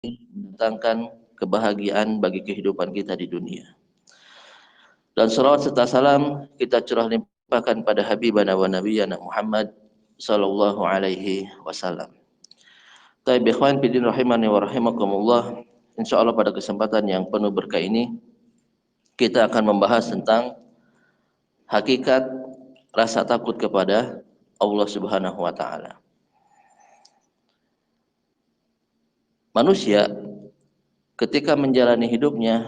mendatangkan kebahagiaan bagi kehidupan kita di dunia. Dan salawat serta salam kita curah limpahkan pada habibana wa nabiyana Muhammad sallallahu alaihi wasallam. Taib ikhwan fillah rahimani wa rahimakumullah. Insyaallah pada kesempatan yang penuh berkah ini kita akan membahas tentang hakikat rasa takut kepada Allah Subhanahu wa taala. Manusia ketika menjalani hidupnya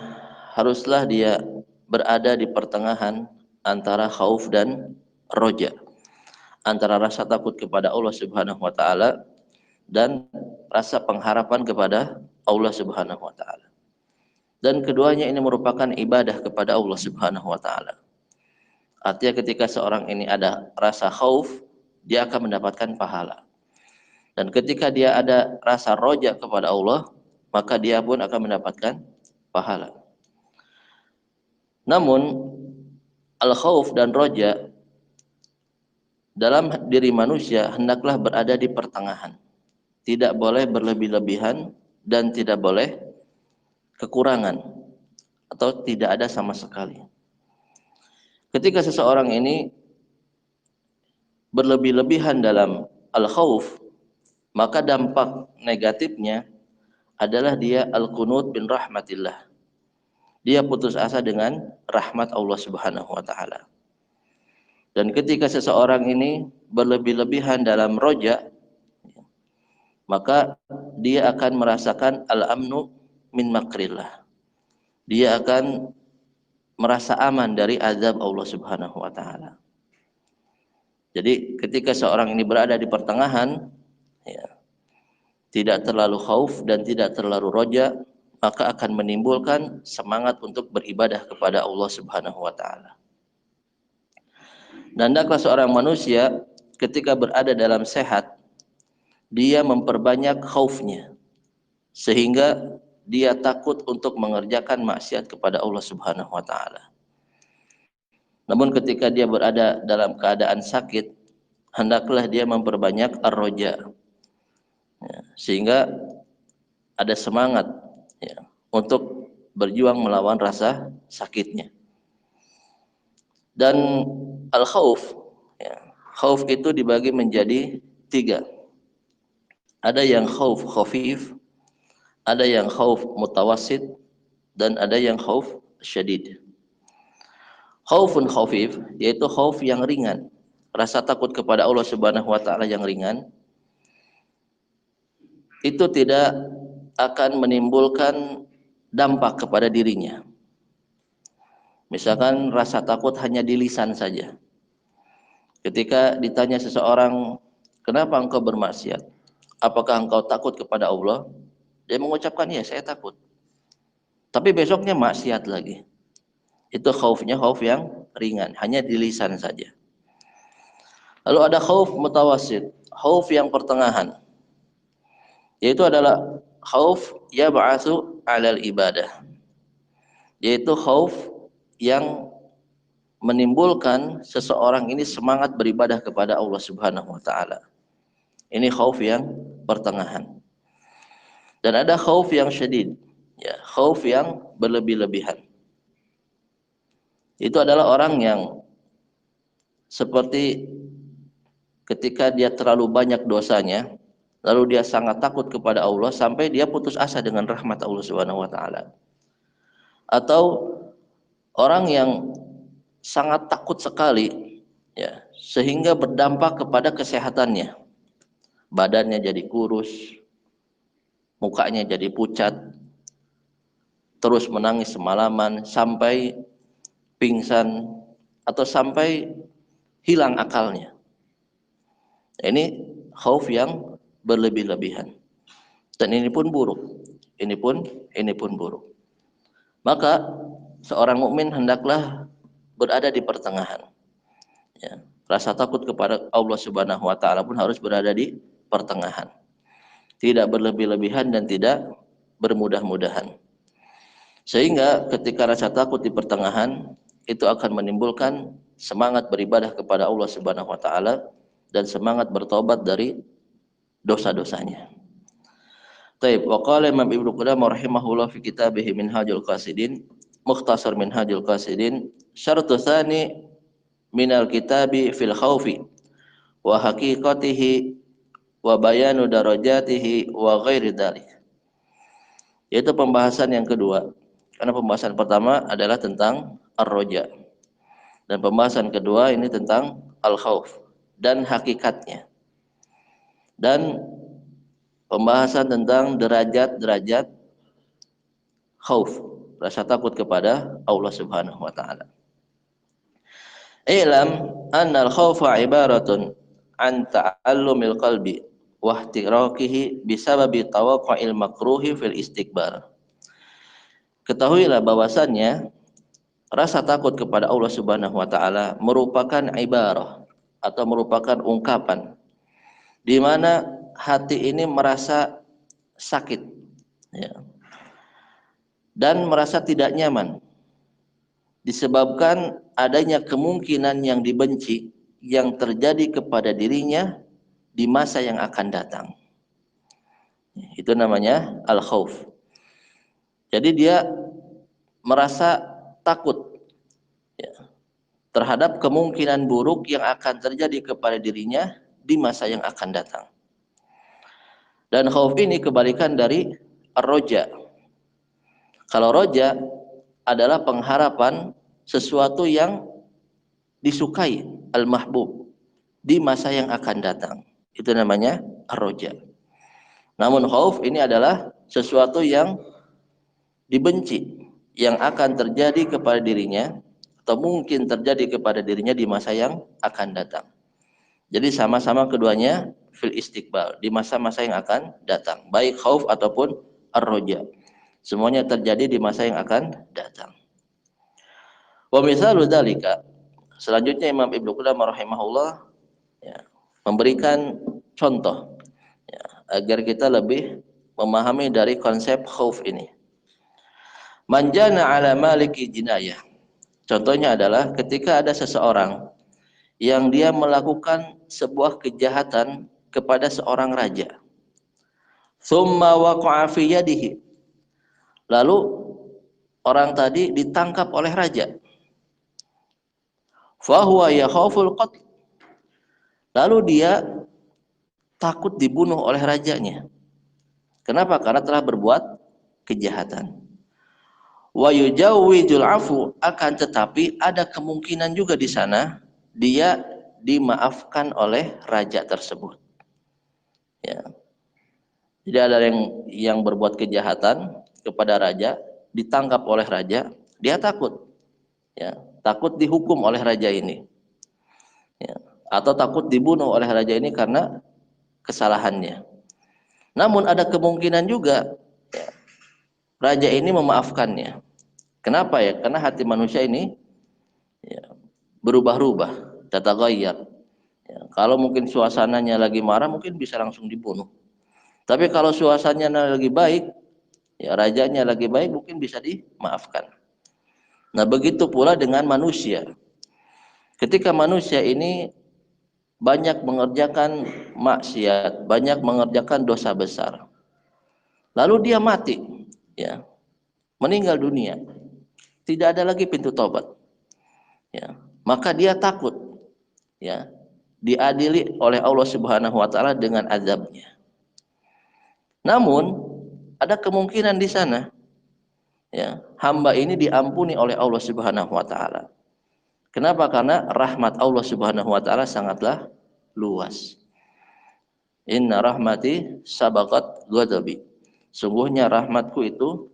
haruslah dia berada di pertengahan antara khauf dan roja, antara rasa takut kepada Allah Subhanahu wa taala dan rasa pengharapan kepada Allah Subhanahu wa taala. Dan keduanya ini merupakan ibadah kepada Allah Subhanahu wa taala. Artinya ketika seorang ini ada rasa khauf, dia akan mendapatkan pahala. Dan ketika dia ada rasa roja kepada Allah, maka dia pun akan mendapatkan pahala. Namun al-khauf dan roja dalam diri manusia hendaklah berada di pertengahan. Tidak boleh berlebih-lebihan dan tidak boleh kekurangan atau tidak ada sama sekali. Ketika seseorang ini berlebih-lebihan dalam al-khauf, maka dampak negatifnya adalah dia al-qunut bin rahmatillah. Dia putus asa dengan rahmat Allah Subhanahu wa taala. Dan ketika seseorang ini berlebih-lebihan dalam roja, maka dia akan merasakan al-amnu min makrillah. Dia akan merasa aman dari azab Allah Subhanahu wa taala. Jadi ketika seorang ini berada di pertengahan, ya, tidak terlalu khauf dan tidak terlalu roja, maka akan menimbulkan semangat untuk beribadah kepada Allah Subhanahu wa taala. Dan hendaklah seorang manusia ketika berada dalam sehat, dia memperbanyak khaufnya sehingga dia takut untuk mengerjakan maksiat kepada Allah Subhanahu wa taala. Namun ketika dia berada dalam keadaan sakit, hendaklah dia memperbanyak ar-roja, ya, sehingga ada semangat, ya, untuk berjuang melawan rasa sakitnya. Dan al-khauf, ya, khauf itu dibagi menjadi 3. Ada yang khauf khafif, ada yang khauf mutawassit, dan ada yang khauf syadid. Khaufun khafif yaitu khauf yang ringan, rasa takut kepada Allah Subhanahu wa taala yang ringan, itu tidak akan menimbulkan dampak kepada dirinya. Misalkan rasa takut hanya di lisan saja. Ketika ditanya seseorang, "Kenapa engkau bermaksiat? Apakah engkau takut kepada Allah?" Dia mengucapkan, "Ya, saya takut." Tapi besoknya maksiat lagi. Itu khaufnya khauf yang ringan, hanya di lisan saja. Lalu ada khauf mutawassit, khauf yang pertengahan. Yaitu adalah khauf yab'atsu 'alal ibadah. Yaitu khauf yang menimbulkan seseorang ini semangat beribadah kepada Allah Subhanahu wa taala. Ini khauf yang pertengahan. Dan ada khauf yang syadid, ya, khauf yang berlebih-lebihan. Itu adalah orang yang seperti ketika dia terlalu banyak dosanya, lalu dia sangat takut kepada Allah sampai dia putus asa dengan rahmat Allah Subhanahu wa taala. Atau orang yang sangat takut sekali, ya, sehingga berdampak kepada kesehatannya. Badannya jadi kurus, mukanya jadi pucat, terus menangis semalaman sampai pingsan atau sampai hilang akalnya. Ini khauf yang berlebih-lebihan. Dan ini pun buruk. Ini pun buruk. Maka seorang mukmin hendaklah berada di pertengahan. Ya, rasa takut kepada Allah Subhanahu wa taala pun harus berada di pertengahan. Tidak berlebih-lebihan dan tidak bermudah-mudahan. Sehingga ketika rasa takut di pertengahan itu akan menimbulkan semangat beribadah kepada Allah Subhanahu wa taala dan semangat bertobat dari dosa-dosanya. Taib, wa qala Imam Ibnu Qudamah rahimahullah fi kitabih Minhajul Qasidin, mukhtasar Minhajul Qasidin, syartu tsani minal kitabi fil khaufi wa haqiqatihi wa bayanu darajatihi wa ghairi dzalik. Yaitu pembahasan yang kedua. Karena pembahasan pertama adalah tentang ar-roja. Dan pembahasan kedua ini tentang al-khauf dan hakikatnya. Dan pembahasan tentang derajat-derajat khauf, rasa takut kepada Allah Subhanahu wa taala. Ilam anna al-khaufa ibaratun an ta'allumil qalbi wa ihtiraqihi bisababi tawaqqu'il makruhi fil istikbar. Ketahuilah bahwasannya rasa takut kepada Allah Subhanahu wa taala merupakan ibarah atau merupakan ungkapan di mana hati ini merasa sakit, ya, dan merasa tidak nyaman disebabkan adanya kemungkinan yang dibenci yang terjadi kepada dirinya di masa yang akan datang. Itu namanya al-khauf. Jadi dia merasa takut, ya, terhadap kemungkinan buruk yang akan terjadi kepada dirinya di masa yang akan datang. Dan khauf ini kebalikan dari ar-roja. Kalau roja adalah pengharapan sesuatu yang disukai, al-mahbub, di masa yang akan datang. Itu namanya ar-roja. Namun khauf ini adalah sesuatu yang dibenci, yang akan terjadi kepada dirinya atau mungkin terjadi kepada dirinya di masa yang akan datang. Jadi sama-sama keduanya fil istiqbal, di masa-masa yang akan datang, baik khauf ataupun ar-roja. Semuanya terjadi di masa yang akan datang. Wa misalu dzalika, selanjutnya Imam Ibnu Qudamah rahimahullah, ya, memberikan contoh, ya, agar kita lebih memahami dari konsep khauf ini. Manjana ala maliki jinayah. Contohnya adalah ketika ada seseorang yang dia melakukan sebuah kejahatan kepada seorang raja. Tsumma waqa'a fi yadihi. Lalu orang tadi ditangkap oleh raja. Fa huwa yakhaful qatl. Lalu dia takut dibunuh oleh rajanya. Kenapa? Karena telah berbuat kejahatan. Wa yujawwizul afu, akan tetapi ada kemungkinan juga di sana dia dimaafkan oleh raja tersebut. Ya. Jadi ada yang berbuat kejahatan kepada raja, ditangkap oleh raja, dia takut, ya, takut dihukum oleh raja ini, ya, atau takut dibunuh oleh raja ini karena kesalahannya. Namun ada kemungkinan juga, ya, raja ini memaafkannya. Kenapa ya? Karena hati manusia ini, ya, berubah-ubah, tataghayyar. Ya, kalau mungkin suasananya lagi marah, mungkin bisa langsung dibunuh. Tapi kalau suasananya lagi baik, ya, rajanya lagi baik, mungkin bisa dimaafkan. Nah, begitu pula dengan manusia. Ketika manusia ini banyak mengerjakan maksiat, banyak mengerjakan dosa besar, lalu dia mati, ya, meninggal dunia, tidak ada lagi pintu tobat, ya, maka dia takut, ya, diadili oleh Allah Subhanahu wa taala dengan azabnya. Namun ada kemungkinan di sana, ya, hamba ini diampuni oleh Allah Subhanahu wa taala. Kenapa? Karena rahmat Allah Subhanahu wa taala sangatlah luas. Inna rahmati sabaqat ghadabi. Sungguhnya rahmatku itu,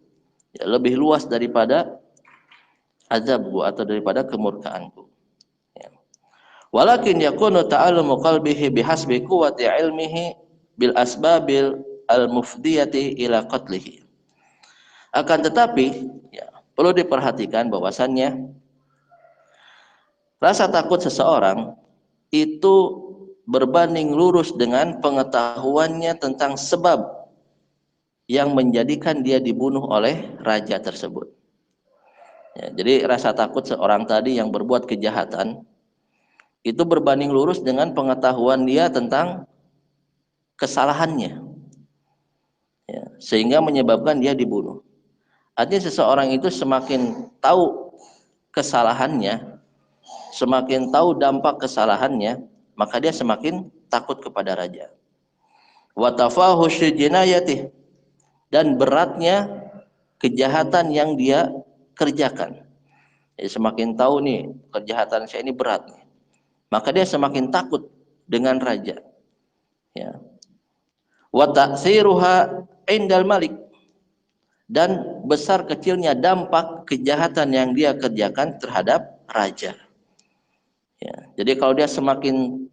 ya, lebih luas daripada azabku atau daripada kemurkaanku. Ya. Walakin yakunu ta'allumu qalbihi bihasbi quwwati ilmihi bil asbabil al-mufdiyati ila qatlihi. Akan tetapi, ya, perlu diperhatikan bahwasannya rasa takut seseorang itu berbanding lurus dengan pengetahuannya tentang sebab yang menjadikan dia dibunuh oleh raja tersebut. Ya, jadi rasa takut seorang tadi yang berbuat kejahatan itu berbanding lurus dengan pengetahuan dia tentang kesalahannya. Ya, sehingga menyebabkan dia dibunuh. Artinya seseorang itu semakin tahu kesalahannya, semakin tahu dampak kesalahannya, maka dia semakin takut kepada raja. Wa tafahush jinayatih, dan beratnya kejahatan yang dia kerjakan. Jadi semakin tahu nih kejahatan saya ini berat, maka dia semakin takut dengan raja. Ya. Wa ta'siruha indal malik, dan besar kecilnya dampak kejahatan yang dia kerjakan terhadap raja. Ya. Jadi kalau dia semakin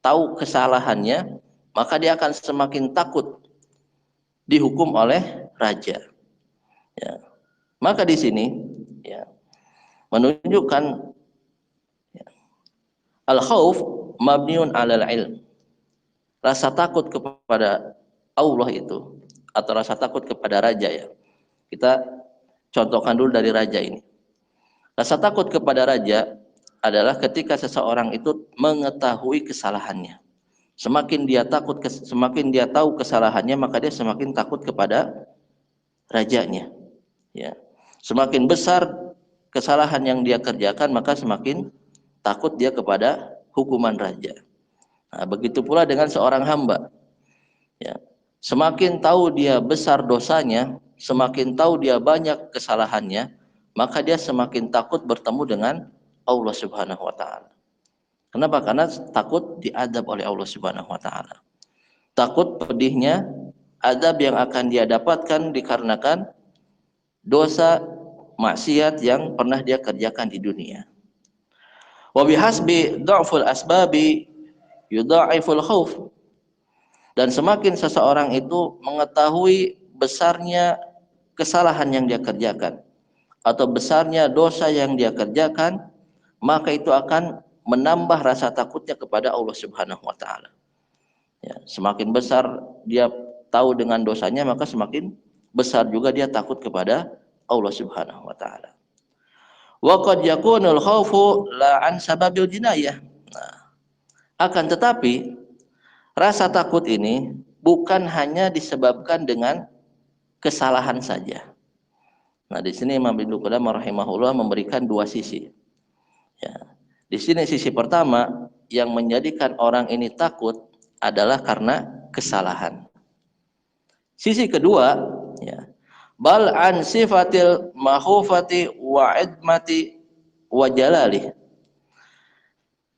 tahu kesalahannya, maka dia akan semakin takut dihukum oleh raja. Ya. Maka di sini ya, menunjukkan ya, al-khauf mabniun 'alal ilm. Rasa takut kepada Allah itu, atau rasa takut kepada raja ya. Kita contohkan dulu dari raja ini. Rasa takut kepada raja adalah ketika seseorang itu mengetahui kesalahannya. Semakin dia takut, semakin dia tahu kesalahannya, maka dia semakin takut kepada rajanya. Ya. Semakin besar kesalahan yang dia kerjakan, maka semakin takut dia kepada hukuman raja. Nah, begitu pula dengan seorang hamba. Ya. Semakin tahu dia besar dosanya, semakin tahu dia banyak kesalahannya, maka dia semakin takut bertemu dengan Allah Subhanahu wa taala. Kenapa? Karena takut diadab oleh Allah Subhanahu wa taala. Takut pedihnya adab yang akan dia dapatkan dikarenakan dosa maksiat yang pernah dia kerjakan di dunia. Wa bihasbi dha'ful asbabi yudha'iful khauf. Dan semakin seseorang itu mengetahui besarnya kesalahan yang dia kerjakan atau besarnya dosa yang dia kerjakan, maka itu akan menambah rasa takutnya kepada Allah Subhanahu wa taala. Ya, semakin besar dia tahu dengan dosanya, maka semakin besar juga dia takut kepada Allah Subhanahu wa taala. Wa qad yakunul khaufu la an sababil jinayah. Nah, akan tetapi rasa takut ini bukan hanya disebabkan dengan kesalahan saja. Nah, di sini Imam Ibnu Qudamah rahimahullah memberikan dua sisi. Ya. Di sini sisi pertama yang menjadikan orang ini takut adalah karena kesalahan. Sisi kedua, ya, bal an sifatil mahufati wa idmati wa jalali.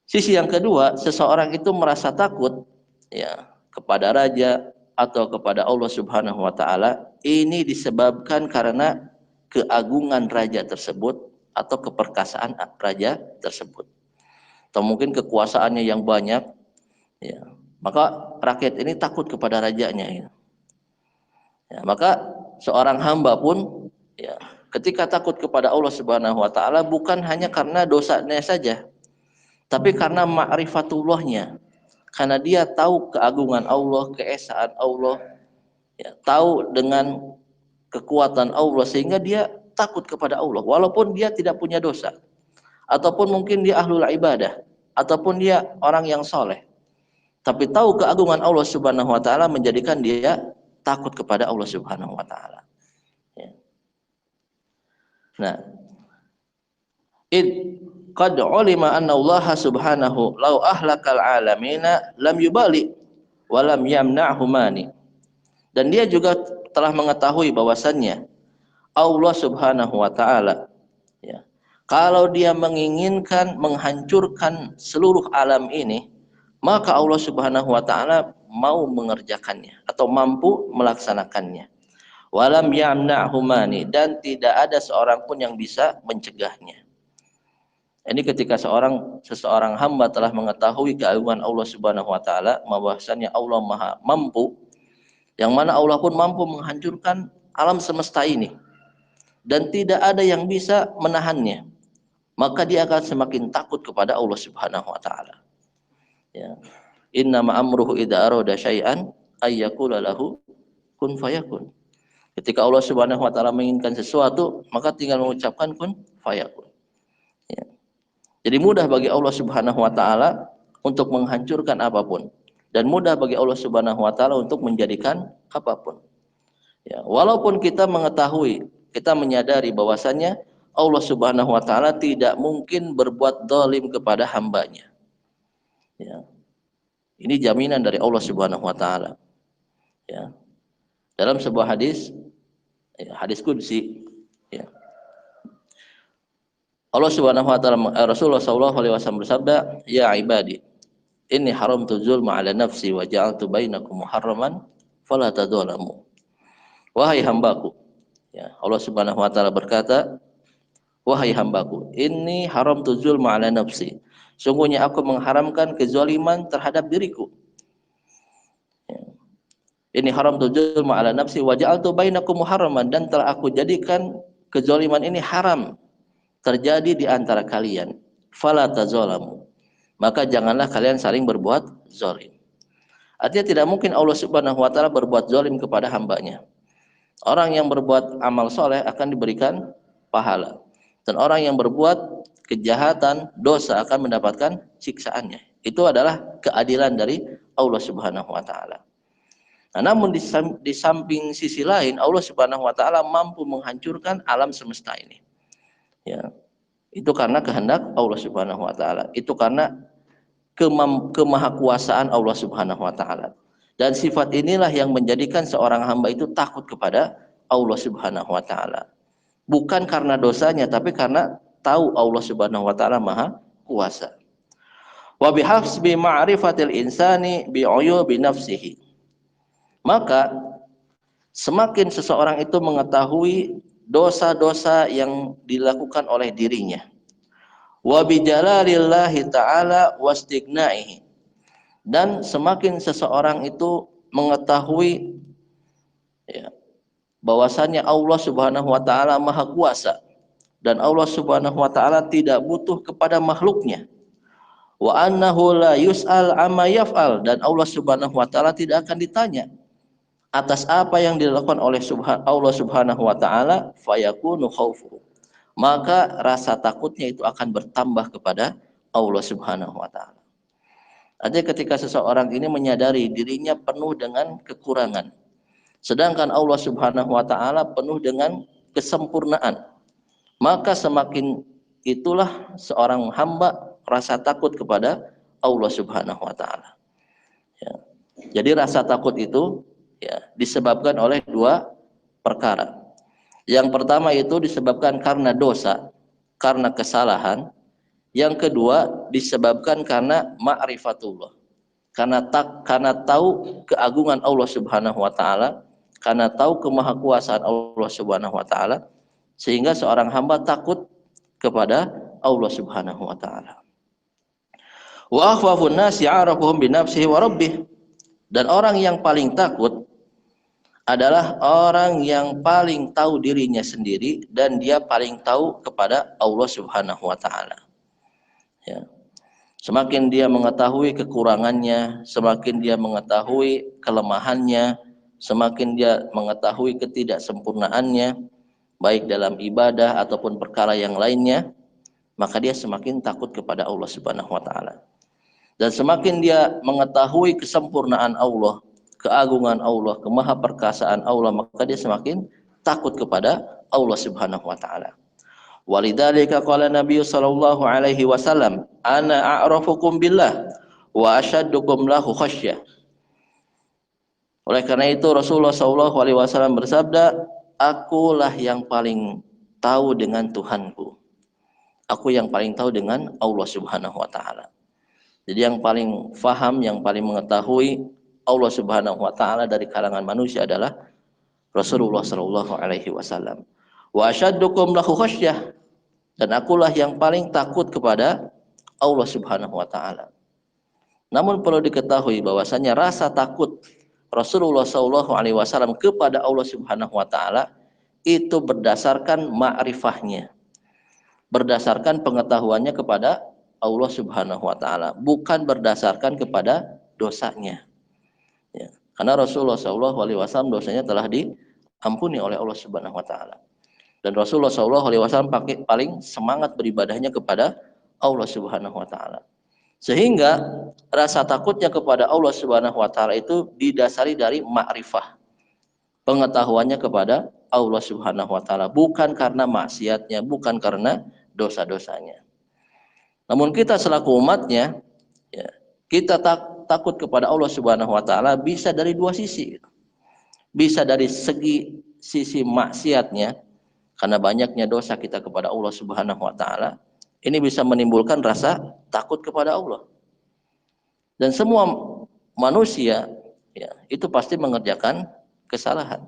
Sisi yang kedua, seseorang itu merasa takut ya kepada raja atau kepada Allah Subhanahu wa taala, ini disebabkan karena keagungan raja tersebut atau keperkasaan raja tersebut. Atau mungkin kekuasaannya yang banyak, ya. Maka rakyat ini takut kepada rajanya. Ya. Ya, maka seorang hamba pun, ya, ketika takut kepada Allah Subhanahu Wa Taala bukan hanya karena dosanya saja, tapi karena ma'rifatullahnya, karena dia tahu keagungan Allah, keesaan Allah, ya, tahu dengan kekuatan Allah sehingga dia takut kepada Allah, walaupun dia tidak punya dosa, ataupun mungkin dia ahlul ibadah, ataupun dia orang yang soleh, tapi tahu keagungan Allah Subhanahu Wa Taala menjadikan dia takut kepada Allah Subhanahu Wa Taala. Ya. Nah, qad ulima anna Allah Subhanahu law ahlakal alamina lam yubali wa lam yamna'hu mani. Dan dia juga telah mengetahui bahwasannya Allah Subhanahu wa taala, ya, kalau dia menginginkan menghancurkan seluruh alam ini, maka Allah Subhanahu wa taala mau mengerjakannya atau mampu melaksanakannya. Walam yamna'hu mani, dan tidak ada seorang pun yang bisa mencegahnya. Ini ketika seseorang hamba telah mengetahui keagungan Allah Subhanahu wa taala, bahwasanya Allah Maha mampu, yang mana Allah pun mampu menghancurkan alam semesta ini dan tidak ada yang bisa menahannya, maka dia akan semakin takut kepada Allah Subhanahu wa taala. Ya. Innama amruhu idza arada syai'an ay yaqula lahu kun fayakun. Ketika Allah Subhanahu wa taala menginginkan sesuatu, maka tinggal mengucapkan kun fayakun. Ya. Jadi mudah bagi Allah Subhanahu wa taala untuk menghancurkan apapun, dan mudah bagi Allah Subhanahu wa taala untuk menjadikan apapun. Ya, walaupun kita mengetahui, kita menyadari bahwasannya Allah Subhanahu wa taala tidak mungkin berbuat zalim kepada hambanya. Ya. Ini jaminan dari Allah Subhanahu wa taala. Ya. Dalam sebuah hadis, ya, hadis qudsi, ya. Allah Subhanahu wa taala, Rasulullah sallallahu alaihi wasallam bersabda, "Ya ibadi, inni haramtu zulma ala nafsi wa ja'altu bainakum muharraman fala tadzalamu." Wahai hambaku, ya, Allah Subhanahu wa taala berkata, "Wahai hambaku, inni haramtu zulma ala nafsi." Sungguhnya aku mengharamkan kezaliman terhadap diriku. Ya. Ini haramtu zulma ala nafsi wa ja'altu bainakum muharraman, dan telah aku jadikan kezaliman ini haram terjadi di antara kalian. Fala tazalamu. Maka janganlah kalian saling berbuat zalim. Artinya tidak mungkin Allah Subhanahu wa taala berbuat zalim kepada hambanya. Orang yang berbuat amal soleh akan diberikan pahala, dan orang yang berbuat kejahatan, dosa akan mendapatkan siksaannya. Itu adalah keadilan dari Allah Subhanahu wa taala. Nah, namun di samping sisi lain, Allah Subhanahu wa taala mampu menghancurkan alam semesta ini. Ya. Itu karena kehendak Allah Subhanahu wa taala. Itu karena kemahakuasaan Allah Subhanahu wa taala. Dan sifat inilah yang menjadikan seorang hamba itu takut kepada Allah Subhanahu wa taala. Bukan karena dosanya, tapi karena tahu Allah Subhanahu wa taala Maha Kuasa. Wa bihasbi ma'rifatil insani bi'uyubi nafsihi. Maka semakin seseorang itu mengetahui dosa-dosa yang dilakukan oleh dirinya, wa bijalalillahi ta'ala wastighnaihi, dan semakin seseorang itu mengetahui, ya, bahwasannya Allah Subhanahu wa taala Maha Kuasa dan Allah Subhanahu wa taala tidak butuh kepada makhluknya, wa annahu la yus'al amma yaf'al, dan Allah Subhanahu wa taala tidak akan ditanya atas apa yang dilakukan oleh Allah Subhanahu wa taala, fayakunu khaufuhu, maka rasa takutnya itu akan bertambah kepada Allah Subhanahu wa taala. Artinya ketika seseorang ini menyadari dirinya penuh dengan kekurangan, sedangkan Allah Subhanahu wa taala penuh dengan kesempurnaan, maka semakin itulah seorang hamba rasa takut kepada Allah Subhanahu wa taala. Ya. Jadi rasa takut itu, ya, disebabkan oleh dua perkara. Yang pertama itu disebabkan karena dosa, karena kesalahan. Yang kedua disebabkan karena ma'rifatullah, karena tahu keagungan Allah Subhanahu wa taala, karena tahu kemahakuasaan Allah Subhanahu wa taala, sehingga seorang hamba takut kepada Allah Subhanahu wa taala. Wa akhwafun nasi arafuhum bi nafsihi wa rabbih, dan orang yang paling takut adalah orang yang paling tahu dirinya sendiri dan dia paling tahu kepada Allah Subhanahu wa taala. Ya. Semakin dia mengetahui kekurangannya, semakin dia mengetahui kelemahannya, semakin dia mengetahui ketidaksempurnaannya, baik dalam ibadah ataupun perkara yang lainnya, maka dia semakin takut kepada Allah Subhanahu wa taala. Dan semakin dia mengetahui kesempurnaan Allah, keagungan Allah, kemahaperkasaan Allah, maka dia semakin takut kepada Allah Subhanahu wa taala. Walidzalika qala Nabi sallallahu alaihi wasallam, ana a'rafukum billah wa asyaddukum lahu khasyah. Oleh karena itu Rasulullah sallallahu alaihi wasallam bersabda, akulah yang paling tahu dengan Tuhanku. Aku yang paling tahu dengan Allah Subhanahu wa taala. Jadi yang paling faham, yang paling mengetahui Allah Subhanahu wa taala dari kalangan manusia adalah Rasulullah sallallahu alaihi wasallam. Wa asyaddukum lahu khasyah, dan akulah yang paling takut kepada Allah Subhanahu wa taala. Namun perlu diketahui bahwasanya rasa takut Rasulullah sallallahu alaihi wasallam kepada Allah Subhanahu wa taala itu berdasarkan ma'rifahnya, berdasarkan pengetahuannya kepada Allah Subhanahu wa taala, bukan berdasarkan kepada dosanya. Ya. Karena Rasulullah sallallahu alaihi wasallam dosanya telah diampuni oleh Allah Subhanahu wa taala. Dan Rasulullah sallallahu alaihi wasallam paling semangat beribadahnya kepada Allah Subhanahu wa taala. Sehingga rasa takutnya kepada Allah Subhanahu wa taala itu didasari dari ma'rifah, pengetahuannya kepada Allah Subhanahu wa taala, bukan karena maksiatnya, bukan karena dosa-dosanya. Namun kita selaku umatnya, ya, kita takut kepada Allah Subhanahu wa taala bisa dari dua sisi. Bisa dari sisi maksiatnya, karena banyaknya dosa kita kepada Allah Subhanahu wa taala, ini bisa menimbulkan rasa takut kepada Allah. Dan semua manusia, ya, itu pasti mengerjakan kesalahan.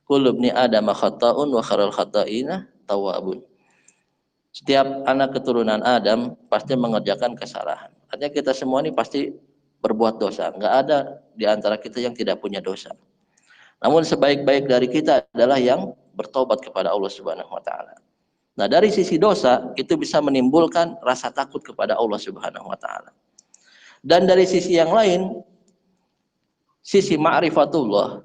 Kullu ibni Adam khata'un wa khairul khata'ina tawwabun. Setiap anak keturunan Adam pasti mengerjakan kesalahan. Artinya kita semua ini pasti berbuat dosa. Enggak ada di antara kita yang tidak punya dosa. Namun sebaik-baik dari kita adalah yang bertobat kepada Allah Subhanahu wa taala. Nah, dari sisi dosa itu bisa menimbulkan rasa takut kepada Allah Subhanahu wa taala. Dan dari sisi yang lain, sisi ma'rifatullah,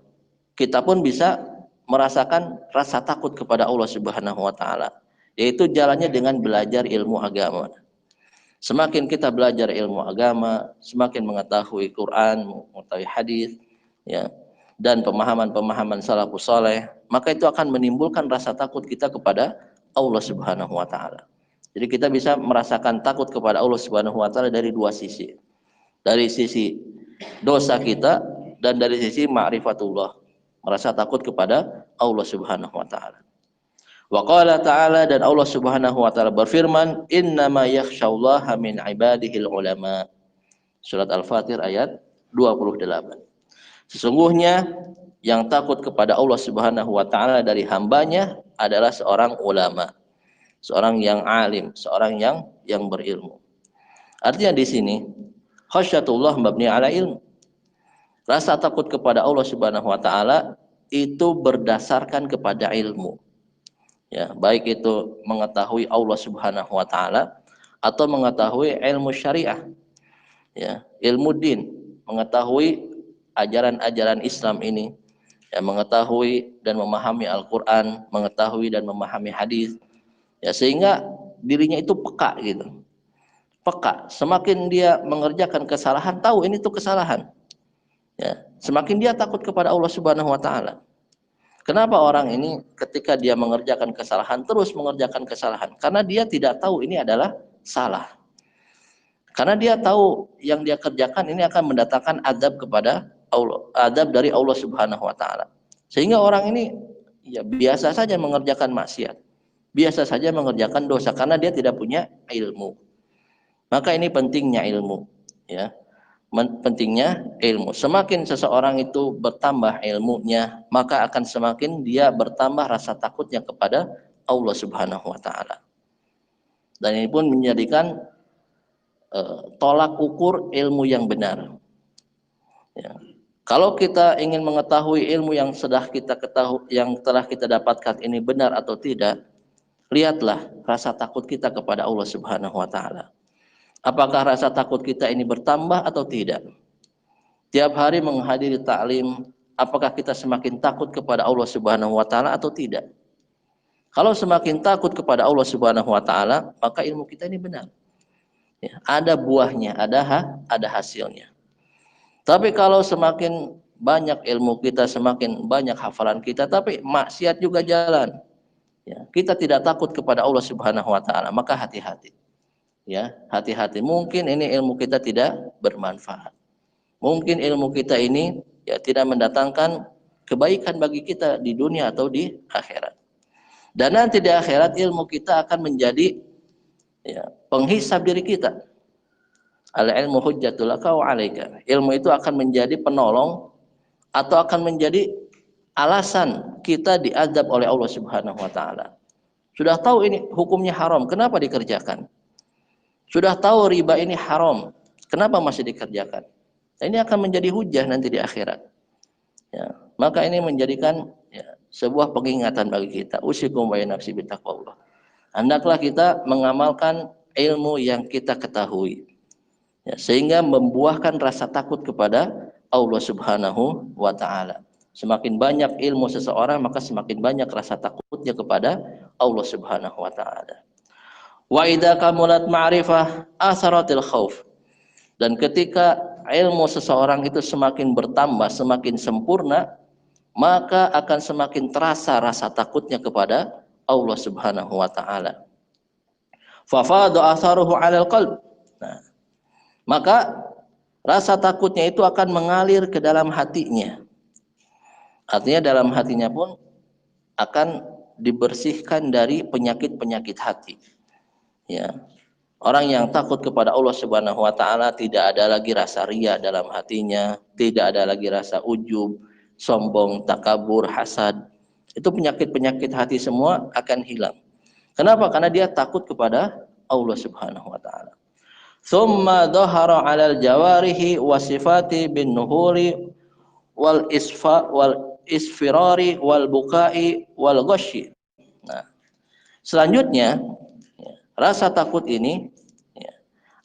kita pun bisa merasakan rasa takut kepada Allah Subhanahu wa taala, yaitu jalannya dengan belajar ilmu agama. Semakin kita belajar ilmu agama, semakin mengetahui Quran, mengetahui hadis, ya, dan pemahaman-pemahaman salafus saleh, maka itu akan menimbulkan rasa takut kita kepada Allah Subhanahu wa taala. Jadi kita bisa merasakan takut kepada Allah Subhanahu wa taala dari dua sisi. Dari sisi dosa kita dan dari sisi ma'rifatullah, merasa takut kepada Allah Subhanahu wa taala. Wa qala ta'ala, dan Allah Subhanahu wa taala berfirman, innama yakhsyallaha min ibadihil ulama. Surat Al-Fatir ayat 28. Sesungguhnya yang takut kepada Allah Subhanahu wa taala dari hambanya adalah seorang ulama, seorang yang alim, seorang yang berilmu. Artinya di sini khasyatullah mabni ala ilmu. Rasa takut kepada Allah Subhanahu wa taala itu berdasarkan kepada ilmu. Ya, baik itu mengetahui Allah Subhanahu wa taala atau mengetahui ilmu syariah. Ya, ilmu din, mengetahui ajaran-ajaran Islam ini, ya, mengetahui dan memahami Al-Qur'an, mengetahui dan memahami hadis. Ya, sehingga dirinya itu peka gitu. Peka, semakin dia mengerjakan kesalahan, tahu ini tuh kesalahan. Ya, semakin dia takut kepada Allah Subhanahu wa taala. Kenapa orang ini ketika dia mengerjakan kesalahan terus mengerjakan kesalahan? Karena dia tidak tahu ini adalah salah. Karena dia tahu yang dia kerjakan ini akan mendatangkan adab kepada Allah, adab dari Allah Subhanahu wa taala. Sehingga orang ini ya biasa saja mengerjakan maksiat. Biasa saja mengerjakan dosa karena dia tidak punya ilmu. Maka ini pentingnya ilmu, ya. Pentingnya ilmu. Semakin seseorang itu bertambah ilmunya, maka akan semakin dia bertambah rasa takutnya kepada Allah Subhanahu wa taala. Dan ini pun menjadikan tolak ukur ilmu yang benar. Ya. Kalau kita ingin mengetahui ilmu yang sudah kita ketahui, yang telah kita dapatkan ini benar atau tidak, lihatlah rasa takut kita kepada Allah Subhanahu wa taala. Apakah rasa takut kita ini bertambah atau tidak? Tiap hari menghadiri ta'lim, apakah kita semakin takut kepada Allah Subhanahu wa taala atau tidak? Kalau semakin takut kepada Allah Subhanahu wa taala, maka ilmu kita ini benar. Ya, ada buahnya, ada hasilnya. Tapi kalau semakin banyak ilmu kita, semakin banyak hafalan kita, tapi maksiat juga jalan, ya, kita tidak takut kepada Allah Subhanahu wa taala, maka hati-hati. Ya, hati-hati. Mungkin ini ilmu kita tidak bermanfaat. Mungkin ilmu kita ini ya tidak mendatangkan kebaikan bagi kita di dunia atau di akhirat. Dan nanti di akhirat ilmu kita akan menjadi ya, penghisab diri kita. Al-ilmu hujjatul laka wa 'alaika. Ilmu itu akan menjadi penolong atau akan menjadi alasan kita diazab oleh Allah Subhanahu wa taala. Sudah tahu ini hukumnya haram, kenapa dikerjakan? Sudah tahu riba ini haram, kenapa masih dikerjakan? Ini akan menjadi hujah nanti di akhirat. Ya, maka ini menjadikan ya, sebuah pengingatan bagi kita. Usikum wa nafsi bittaqwallah. Hendaklah kita mengamalkan ilmu yang kita ketahui, ya, sehingga membuahkan rasa takut kepada Allah Subhanahu wa taala. Semakin banyak ilmu seseorang, maka semakin banyak rasa takutnya kepada Allah Subhanahu wa taala. Wa idza kamulat ma'rifah asaratil khauf. Dan ketika ilmu seseorang itu semakin bertambah, semakin sempurna, maka akan semakin terasa rasa takutnya kepada Allah Subhanahu wa taala. Fafadu atharuhu 'alal qalb. Nah, maka rasa takutnya itu akan mengalir ke dalam hatinya. Artinya dalam hatinya pun akan dibersihkan dari penyakit-penyakit hati. Ya. Orang yang takut kepada Allah Subhanahu wa taala tidak ada lagi rasa riya dalam hatinya, tidak ada lagi rasa ujub, sombong, takabur, hasad. Itu penyakit-penyakit hati semua akan hilang. Kenapa? Karena dia takut kepada Allah Subhanahu wa taala. Tsumma dhahara 'alal jawarihi wa sifati bin nuhuri wal isfirari wal bukai wal ghasyi. Nah, selanjutnya rasa takut ini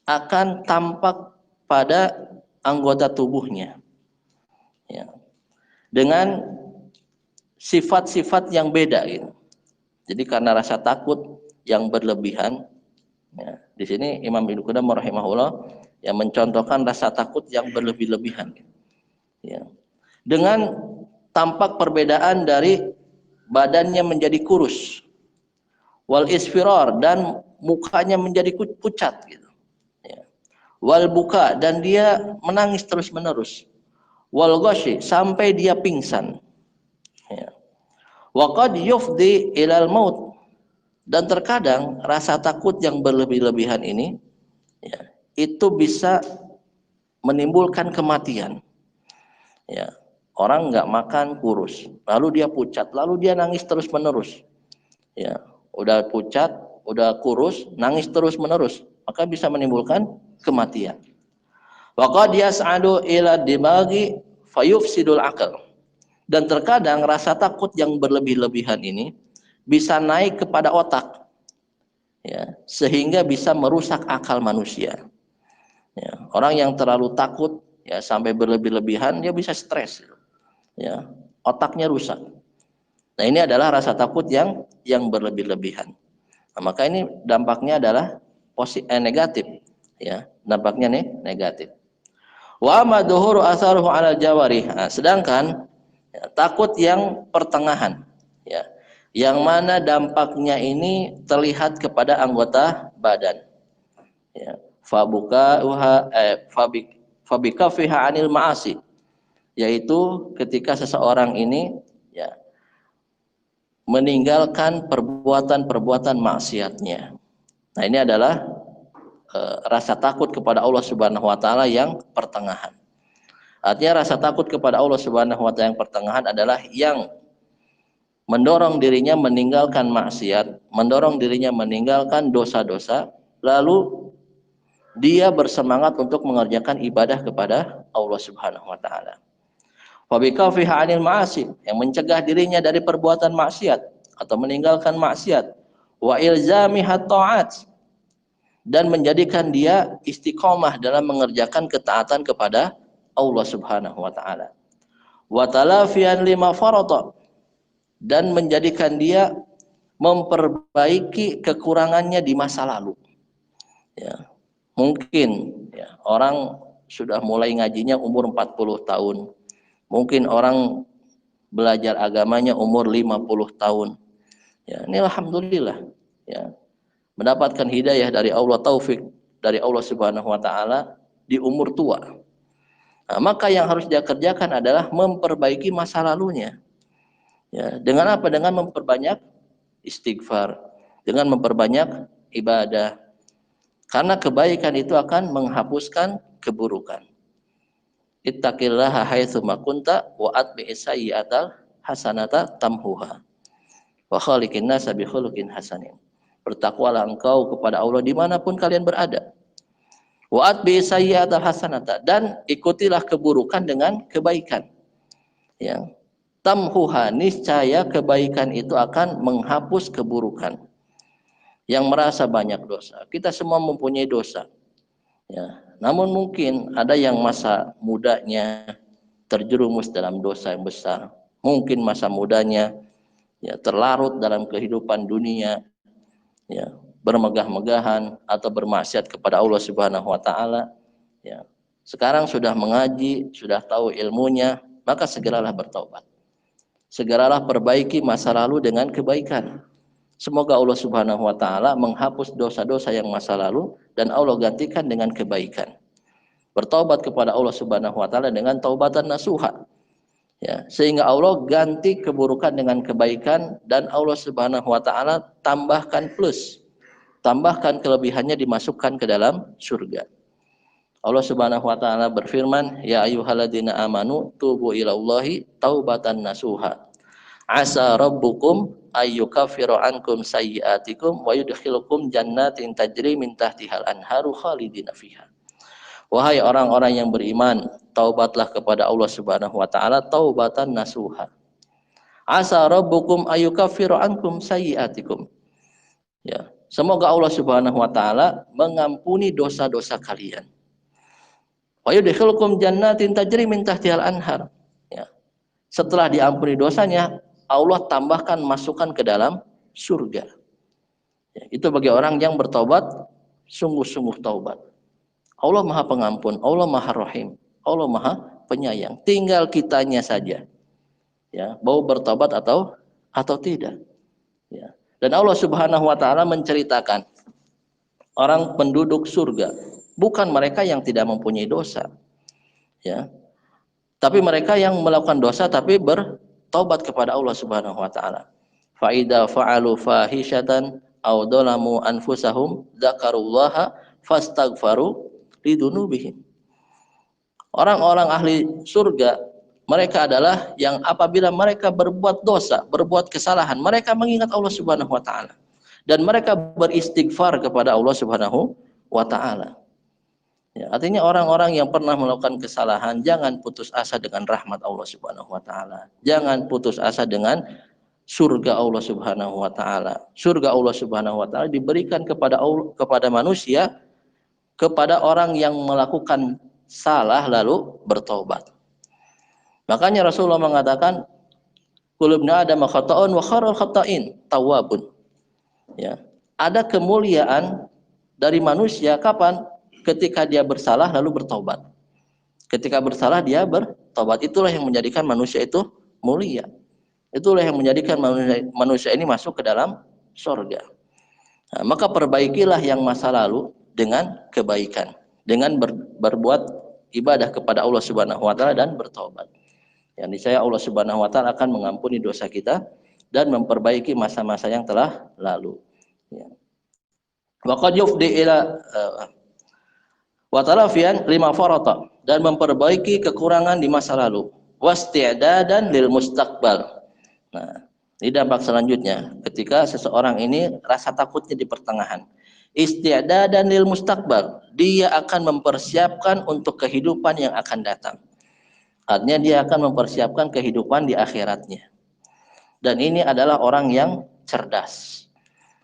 akan tampak pada anggota tubuhnya, ya, dengan sifat-sifat yang beda. Gitu. Jadi karena rasa takut yang berlebihan, ya, di sini Imam Ibnu Qudamah rahimahullah yang mencontohkan rasa takut yang berlebih-lebihan, ya, dengan tampak perbedaan dari badannya menjadi kurus, wal isfirar, dan mukanya menjadi pucat, gitu. Ya. Wal buka, dan dia menangis terus menerus. Wal ghasyi, sampai dia pingsan. Ya. Wa qad yufdi ilal maut, dan terkadang rasa takut yang berlebih-lebihan ini, ya, itu bisa menimbulkan kematian. Ya. Orang nggak makan kurus, lalu dia pucat, lalu dia nangis terus menerus. Ya, udah pucat, udah kurus, nangis terus menerus, maka bisa menimbulkan kematian. Wa qad yas'adu ila dimaghi fayufsidul aql. Dan terkadang rasa takut yang berlebih-lebihan ini bisa naik kepada otak, ya, sehingga bisa merusak akal manusia. Ya, orang yang terlalu takut, ya, sampai berlebih-lebihan, dia bisa stres, ya, otaknya rusak. Nah, ini adalah rasa takut yang berlebih-lebihan. Nah, maka ini dampaknya adalah negatif, ya, dampaknya nih negatif. Wa madhuru atharuhu 'ala jawarih. Nah, sedangkan ya, takut yang pertengahan, ya, yang mana dampaknya ini terlihat kepada anggota badan, ya, fabika fiha 'anil ma'asi, yaitu ketika seseorang ini, ya, meninggalkan perbuatan-perbuatan maksiatnya. Nah, ini adalah rasa takut kepada Allah Subhanahu wa taala yang pertengahan. Artinya rasa takut kepada Allah Subhanahu wa taala yang pertengahan adalah yang mendorong dirinya meninggalkan maksiat, mendorong dirinya meninggalkan dosa-dosa, lalu dia bersemangat untuk mengerjakan ibadah kepada Allah Subhanahu wa taala. Fabika fiha 'anil ma'asi, yang mencegah dirinya dari perbuatan maksiat atau meninggalkan maksiat, wa ilzamihat ta'at, dan menjadikan dia istiqomah dalam mengerjakan ketaatan kepada Allah Subhanahu wa taala. Wa talafiyan lima farata, dan menjadikan dia memperbaiki kekurangannya di masa lalu. Ya. Mungkin, ya, orang sudah mulai ngajinya umur 40 tahun. Mungkin orang belajar agamanya umur 50 tahun. Ya, ini alhamdulillah, ya, mendapatkan hidayah dari Allah, taufik dari Allah Subhanahu wa taala di umur tua. Nah, maka yang harus dia kerjakan adalah memperbaiki masa lalunya. Ya, dengan apa? Dengan memperbanyak istighfar, dengan memperbanyak ibadah. Karena kebaikan itu akan menghapuskan keburukan. Ittaqillaha haitsu ma kunta wa atbi'is sayyi'atal hasanata tamhuha wa khaliqin nasa bi khuluqin hasanin. Bertakwalah engkau kepada Allah dimanapun kalian berada. Wa atbi'is sayyi'atal hasanata, dan ikutilah keburukan dengan kebaikan. Ya. Tamhuha, niscaya kebaikan itu akan menghapus keburukan. Yang merasa banyak dosa, kita semua mempunyai dosa, ya. Namun mungkin ada yang masa mudanya terjerumus dalam dosa yang besar, mungkin masa mudanya, ya, terlarut dalam kehidupan dunia, ya, bermegah-megahan atau bermaksiat kepada Allah Subhanahu wa taala, ya. Sekarang sudah mengaji, sudah tahu ilmunya, maka segeralah bertaubat. segeralah perbaiki masa lalu dengan kebaikan. Semoga Allah Subhanahu wa taala menghapus dosa-dosa yang masa lalu dan Allah gantikan dengan kebaikan. Bertaubat kepada Allah Subhanahu wa taala dengan taubatan nasuha. Ya, sehingga Allah ganti keburukan dengan kebaikan dan Allah Subhanahu wa taala tambahkan plus, tambahkan kelebihannya dimasukkan ke dalam surga. Allah Subhanahu wa taala berfirman, "Ya ayyuhalladzina amanu tubu ilallahi taubatan nasuha. Asa rabbukum ayyukaffiru ankum sayyi'atikum wa yudkhilukum jannatin tajri min tahtihal anharu khalidina fiha." Wahai orang-orang yang beriman, taubatlah kepada Allah Subhanahu wa taala taubatan nasuha. Asa rabbukum ayyukaffiru ankum sayyi'atikum. Ya, semoga Allah Subhanahu wa taala mengampuni dosa-dosa kalian. Wa yudkhilukum jannatin tajri min tahtihal anhar. Ya. Setelah diampuni dosanya, Allah tambahkan masukkan ke dalam surga. Ya, itu bagi orang yang bertobat sungguh-sungguh taubat. Allah Maha Pengampun, Allah Maha Rahim, Allah Maha Penyayang. Tinggal kitanya saja, ya, mau bertobat atau tidak. Ya. Dan Allah Subhanahu Wa Taala menceritakan orang penduduk surga, bukan mereka yang tidak mempunyai dosa, ya, tapi mereka yang melakukan dosa tapi bertobat kepada Allah Subhanahu Wa Taala. Faida fa'alu fahishatan aw dalamu anfusahum dzakarullaha fastaghfaru lidunubihim. Orang-orang ahli surga, mereka adalah yang apabila mereka berbuat dosa, berbuat kesalahan, mereka mengingat Allah Subhanahu wa taala dan mereka beristighfar kepada Allah Subhanahu wa taala. Ya, artinya orang-orang yang pernah melakukan kesalahan jangan putus asa dengan rahmat Allah Subhanahu wa taala. Jangan putus asa dengan surga Allah Subhanahu wa taala. Surga Allah Subhanahu wa taala diberikan kepada manusia, kepada orang yang melakukan salah lalu bertobat. Makanya Rasulullah mengatakan, kullu ibni adam khata'un wa khairul khata'in tawwabun. Ya, ada kemuliaan dari manusia kapan? Ketika dia bersalah lalu bertobat. Ketika bersalah dia bertobat. Itulah yang menjadikan manusia itu mulia. Itulah yang menjadikan manusia ini masuk ke dalam surga. Nah, maka perbaikilah yang masa lalu dengan kebaikan, dengan berbuat ibadah kepada Allah Subhanahu wa taala dan bertobat. Yang niscaya Allah Subhanahu wa taala akan mengampuni dosa kita dan memperbaiki masa-masa yang telah lalu. Ya. Wa qad yufdi ila wa talafian lima farata, dan memperbaiki kekurangan di masa lalu. Wasti'dadan lil mustaqbal. Nah, ini dampak selanjutnya ketika seseorang ini rasa takutnya di pertengahan. Isti'dadan lil mustaqbal, dia akan mempersiapkan untuk kehidupan yang akan datang. Artinya dia akan mempersiapkan kehidupan di akhiratnya. Dan ini adalah orang yang cerdas.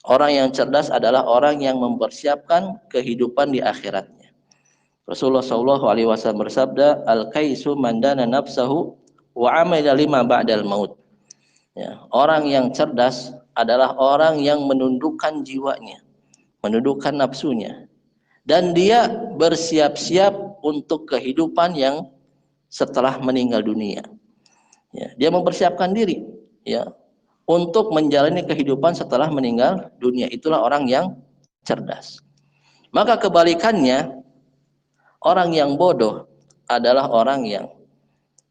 Orang yang cerdas adalah orang yang mempersiapkan kehidupan di akhiratnya. Rasulullah SAW bersabda, al-kaisu man dana nafsahu wa amila lima ba'dal maut. Ya, orang yang cerdas adalah orang yang menundukkan jiwanya, menundukkan nafsunya, dan dia bersiap-siap untuk kehidupan yang setelah meninggal dunia. Ya, dia mempersiapkan diri, ya, untuk menjalani kehidupan setelah meninggal dunia. Itulah orang yang cerdas. Maka kebalikannya, orang yang bodoh adalah orang yang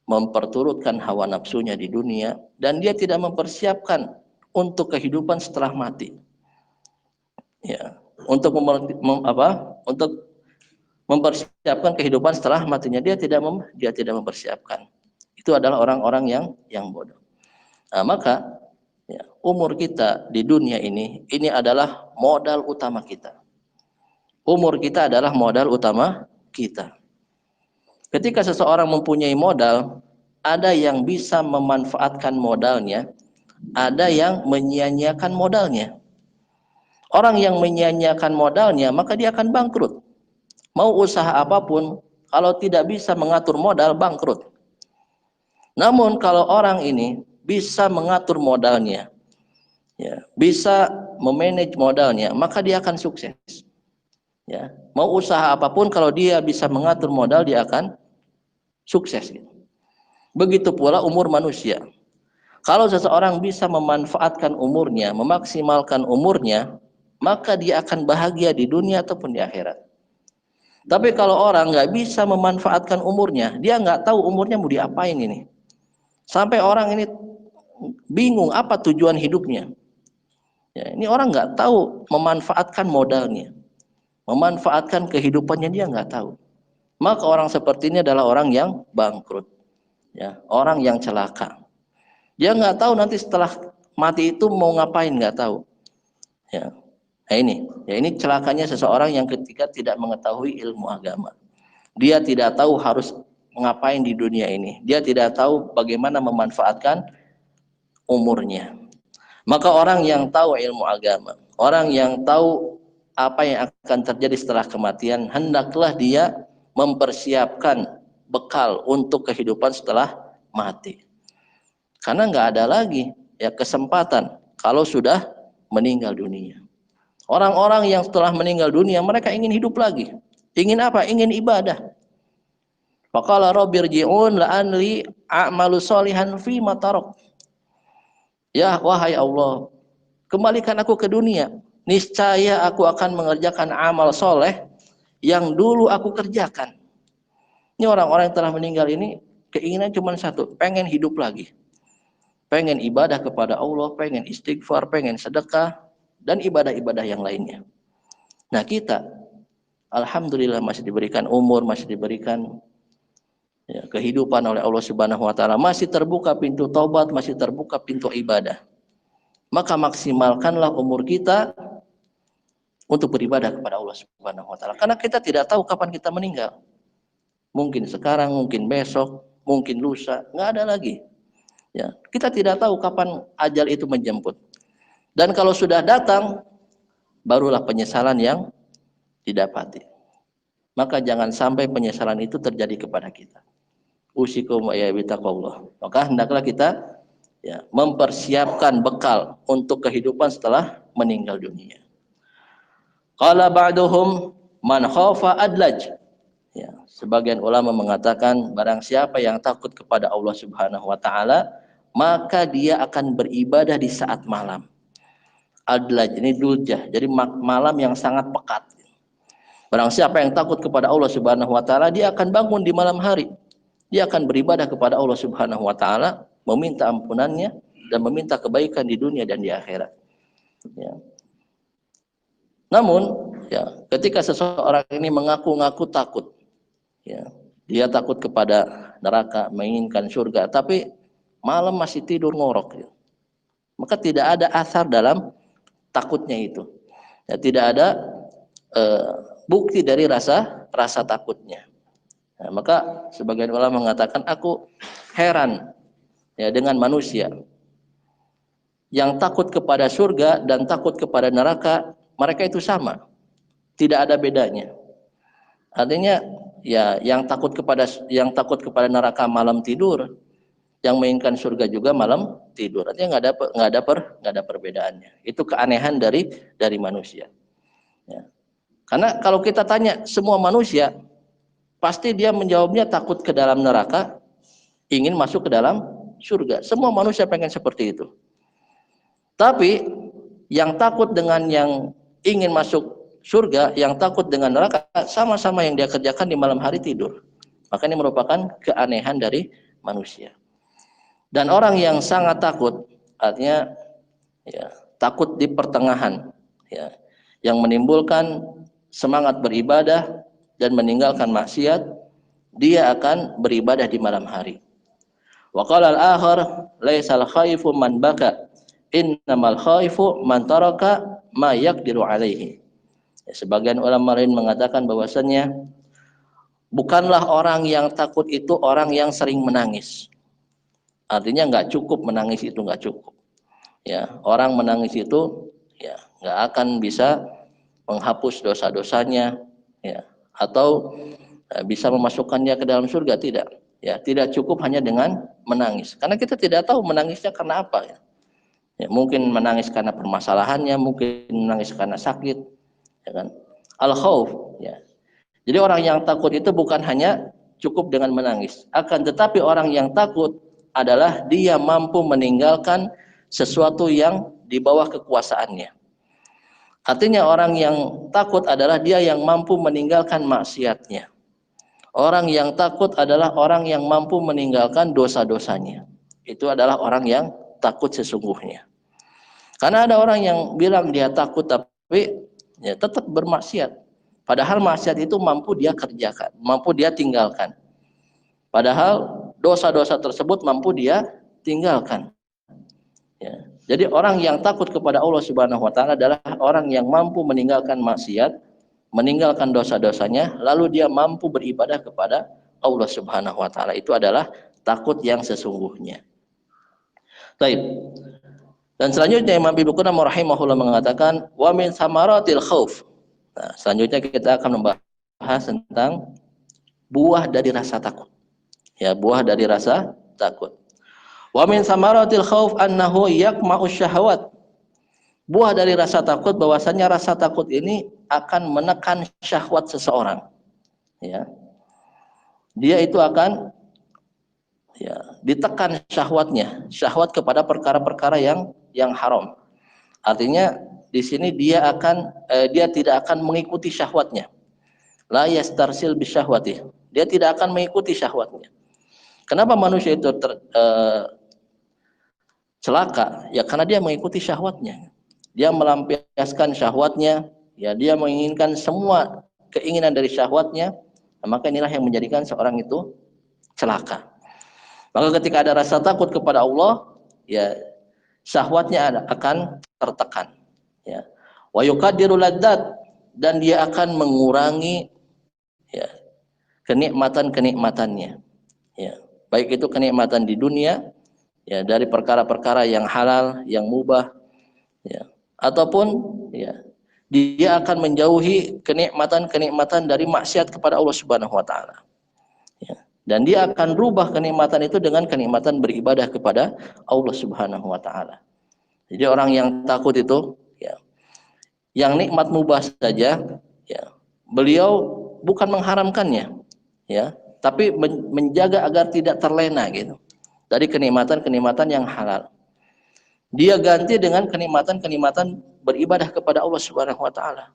memperturutkan hawa nafsunya di dunia dan dia tidak mempersiapkan untuk kehidupan setelah mati. Ya, untuk mempersiapkan kehidupan setelah matinya dia tidak mempersiapkan. Itu adalah orang-orang yang bodoh. Nah, maka ya, umur kita di dunia ini adalah modal utama kita. Umur kita adalah modal utama kita. Ketika seseorang mempunyai modal, ada yang bisa memanfaatkan modalnya, ada yang menyia-nyiakan modalnya. Orang yang menyia-nyiakan modalnya, maka dia akan bangkrut. Mau usaha apapun, kalau tidak bisa mengatur modal, bangkrut. Namun kalau orang ini bisa mengatur modalnya, ya, bisa memanage modalnya, maka dia akan sukses. Ya, mau usaha apapun kalau dia bisa mengatur modal dia akan sukses. Begitu pula umur manusia. Kalau seseorang bisa memanfaatkan umurnya, memaksimalkan umurnya, maka dia akan bahagia di dunia ataupun di akhirat. Tapi kalau orang nggak bisa memanfaatkan umurnya, dia nggak tahu umurnya mau diapain ini. Sampai orang ini bingung apa tujuan hidupnya. Ya, ini orang nggak tahu memanfaatkan modalnya, memanfaatkan kehidupannya, dia nggak tahu. Maka orang seperti ini adalah orang yang bangkrut, ya, orang yang celaka. Dia nggak tahu nanti setelah mati itu mau ngapain, nggak tahu. Ya, nah ini celakanya seseorang yang ketika tidak mengetahui ilmu agama. Dia tidak tahu harus ngapain di dunia ini. Dia tidak tahu bagaimana memanfaatkan umurnya. Maka orang yang tahu ilmu agama, orang yang tahu apa yang akan terjadi setelah kematian, hendaklah dia mempersiapkan bekal untuk kehidupan setelah mati. Karena nggak ada lagi ya kesempatan kalau sudah meninggal dunia. Orang-orang yang setelah meninggal dunia mereka ingin hidup lagi. Ingin apa? Ingin ibadah. Faqala rabbirji'un la'anli a'malu sholihan fi ma tarak. Ya wahai Allah, kembalikan aku ke dunia. Niscaya aku akan mengerjakan amal soleh yang dulu aku kerjakan. Ini orang-orang yang telah meninggal ini keinginan cuma satu, pengen hidup lagi. Pengen ibadah kepada Allah, pengen istighfar, pengen sedekah, dan ibadah-ibadah yang lainnya. Nah kita, alhamdulillah masih diberikan umur, masih diberikan ya, kehidupan oleh Allah Subhanahu wa taala, masih terbuka pintu taubat, masih terbuka pintu ibadah. Maka maksimalkanlah umur kita untuk beribadah kepada Allah Subhanahu wa taala. Karena kita tidak tahu kapan kita meninggal. Mungkin sekarang, mungkin besok, mungkin lusa, nggak ada lagi. Ya, kita tidak tahu kapan ajal itu menjemput. Dan kalau sudah datang, barulah penyesalan yang didapati. Maka jangan sampai penyesalan itu terjadi kepada kita. Usikum ya bitaqullah. Maka hendaklah kita ya, mempersiapkan bekal untuk kehidupan setelah meninggal dunia. Qala ba'duhum man khafa adlaj. Ya, sebagian ulama mengatakan barang siapa yang takut kepada Allah Subhanahu wa taala, maka dia akan beribadah di saat malam. Adlaj ini duljah, jadi malam yang sangat pekat. Barang siapa yang takut kepada Allah Subhanahu wa taala, dia akan bangun di malam hari. Dia akan beribadah kepada Allah Subhanahu wa taala, meminta ampunannya dan meminta kebaikan di dunia dan di akhirat. Ya. Namun, ya, ketika seseorang ini mengaku-ngaku takut, ya, dia takut kepada neraka, menginginkan surga, tapi malam masih tidur ngorok, ya, maka tidak ada asar dalam takutnya itu. Ya, tidak ada bukti dari rasa takutnya. Nah, maka sebagian ulama mengatakan aku heran ya dengan manusia yang takut kepada surga dan takut kepada neraka, mereka itu sama, tidak ada bedanya. Artinya ya yang takut kepada neraka malam tidur, yang menginginkan surga juga malam tidur. Artinya nggak ada perbedaannya. Itu keanehan dari manusia. Ya. Karena kalau kita tanya semua manusia, pasti dia menjawabnya takut ke dalam neraka, ingin masuk ke dalam surga. Semua manusia pengen seperti itu. Tapi yang takut dengan yang ingin masuk surga, yang takut dengan neraka, sama-sama yang dia kerjakan di malam hari tidur. Maka ini merupakan keanehan dari manusia. Dan orang yang sangat takut, artinya ya, takut di pertengahan, ya, yang menimbulkan semangat beribadah dan meninggalkan maksiat, dia akan beribadah di malam hari. Wa qala al-akhar laisal khaifu man baka, innamal khaifu man taraka ma yaqdiru alaihi. Ya, sebagian ulama lain mengatakan bahwasannya bukanlah orang yang takut itu orang yang sering menangis. Artinya nggak cukup menangis, itu nggak cukup. Ya, orang menangis itu ya nggak akan bisa menghapus dosa-dosanya, ya, atau bisa memasukkannya ke dalam surga, tidak. Ya, tidak cukup hanya dengan menangis. Karena kita tidak tahu menangisnya karena apa, ya. Ya, mungkin menangis karena permasalahannya, mungkin menangis karena sakit, ya kan? Al-khauf, ya. Jadi orang yang takut itu bukan hanya cukup dengan menangis, akan tetapi orang yang takut adalah dia mampu meninggalkan sesuatu yang di bawah kekuasaannya. Artinya orang yang takut adalah dia yang mampu meninggalkan maksiatnya. Orang yang takut adalah orang yang mampu meninggalkan dosa-dosanya. Itu adalah orang yang takut sesungguhnya. Karena ada orang yang bilang dia takut tapi ya tetap bermaksiat. Padahal maksiat itu mampu dia kerjakan, mampu dia tinggalkan. Padahal dosa-dosa tersebut mampu dia tinggalkan. Ya. Jadi orang yang takut kepada Allah Subhanahu wa taala adalah orang yang mampu meninggalkan maksiat, meninggalkan dosa-dosanya, lalu dia mampu beribadah kepada Allah Subhanahu wa taala. Itu adalah takut yang sesungguhnya. Baik. Dan selanjutnya Imam Ibnu Qudamah rahimahullah mengatakan wa min samaratil khauf. Nah, selanjutnya kita akan membahas tentang buah dari rasa takut. Ya, buah dari rasa takut. Wa min samaratil khauf annahu yaqma'u syahawat. Buah dari rasa takut bahwasanya rasa takut ini akan menekan syahwat seseorang. Ya. Dia itu akan ditekan syahwatnya, syahwat kepada perkara-perkara yang haram. Artinya di sini dia tidak akan mengikuti syahwatnya. La yastarsil bisyahwati. Dia tidak akan mengikuti syahwatnya. Kenapa manusia itu celaka? Ya karena dia mengikuti syahwatnya. Dia melampiaskan syahwatnya, ya dia menginginkan semua keinginan dari syahwatnya, maka inilah yang menjadikan seorang itu celaka. Maka ketika ada rasa takut kepada Allah, ya syahwatnya akan tertekan. Ya. Wa yuqaddiru ladzat, dan dia akan mengurangi ya kenikmatan-kenikmatannya. Ya. Baik itu kenikmatan di dunia, ya dari perkara-perkara yang halal, yang mubah, ya, ataupun ya dia akan menjauhi kenikmatan-kenikmatan dari maksiat kepada Allah Subhanahu wa taala. Ya. Dan dia akan rubah kenikmatan itu dengan kenikmatan beribadah kepada Allah Subhanahu wa taala. Jadi orang yang takut itu ya yang nikmat mubah saja ya beliau bukan mengharamkannya ya, tapi menjaga agar tidak terlena gitu dari kenikmatan-kenikmatan yang halal. Dia ganti dengan kenikmatan-kenikmatan beribadah kepada Allah Subhanahu wa taala.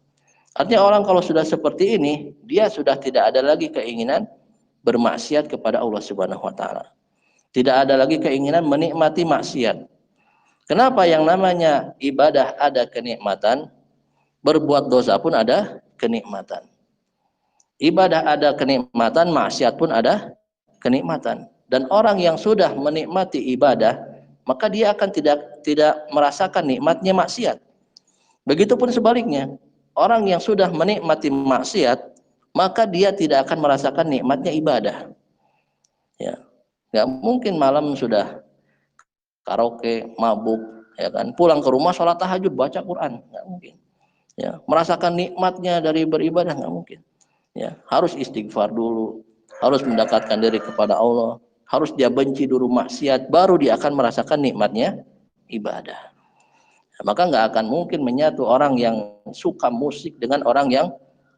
Artinya orang kalau sudah seperti ini, dia sudah tidak ada lagi keinginan bermaksiat kepada Allah Subhanahu wa taala. Tidak ada lagi keinginan menikmati maksiat. Kenapa? Yang namanya ibadah ada kenikmatan, berbuat dosa pun ada kenikmatan. Ibadah ada kenikmatan, maksiat pun ada kenikmatan. Dan orang yang sudah menikmati ibadah, maka dia akan tidak merasakan nikmatnya maksiat. Begitupun sebaliknya, orang yang sudah menikmati maksiat, maka dia tidak akan merasakan nikmatnya ibadah. Ya, nggak mungkin malam sudah karaoke, mabuk, ya kan? Pulang ke rumah sholat tahajud, baca Quran, nggak mungkin. Ya, merasakan nikmatnya dari beribadah nggak mungkin. Ya, harus istighfar dulu, harus mendekatkan diri kepada Allah, harus dia benci dulu maksiat, baru dia akan merasakan nikmatnya ibadah. Maka nggak akan mungkin menyatu orang yang suka musik dengan orang yang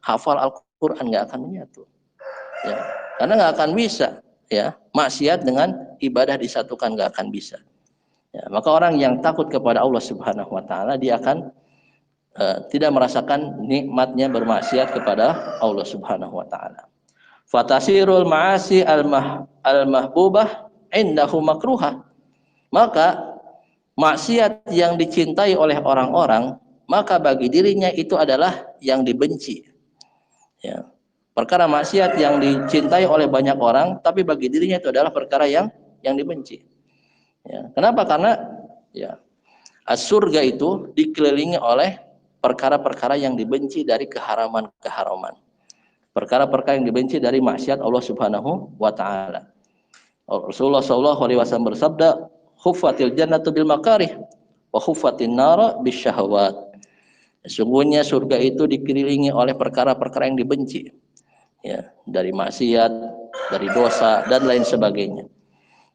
hafal Al-Quran, nggak akan menyatu. Ya, karena nggak akan bisa. Ya, maksiat dengan ibadah disatukan nggak akan bisa. Ya, maka orang yang takut kepada Allah Subhanahu Wa Taala dia akan tidak merasakan nikmatnya bermaksiat kepada Allah Subhanahu Wa Taala. Fatasirul ma'asi al-mahbubah indahu makruha. Maka maksiat yang dicintai oleh orang-orang, maka bagi dirinya itu adalah yang dibenci. Ya. Perkara maksiat yang dicintai oleh banyak orang, tapi bagi dirinya itu adalah perkara yang dibenci. Ya. Kenapa? Karena ya surga itu dikelilingi oleh perkara-perkara yang dibenci dari keharaman-keharaman. Perkara-perkara yang dibenci dari maksiat Allah Subhanahu wa taala. Rasulullah sallallahu alaihi wasallam bersabda, "Khuffatil jannatu bil makarih wa khuffatin nar bisyahawat." Sesungguhnya surga itu dikelilingi oleh perkara-perkara yang dibenci. Ya, dari maksiat, dari dosa dan lain sebagainya.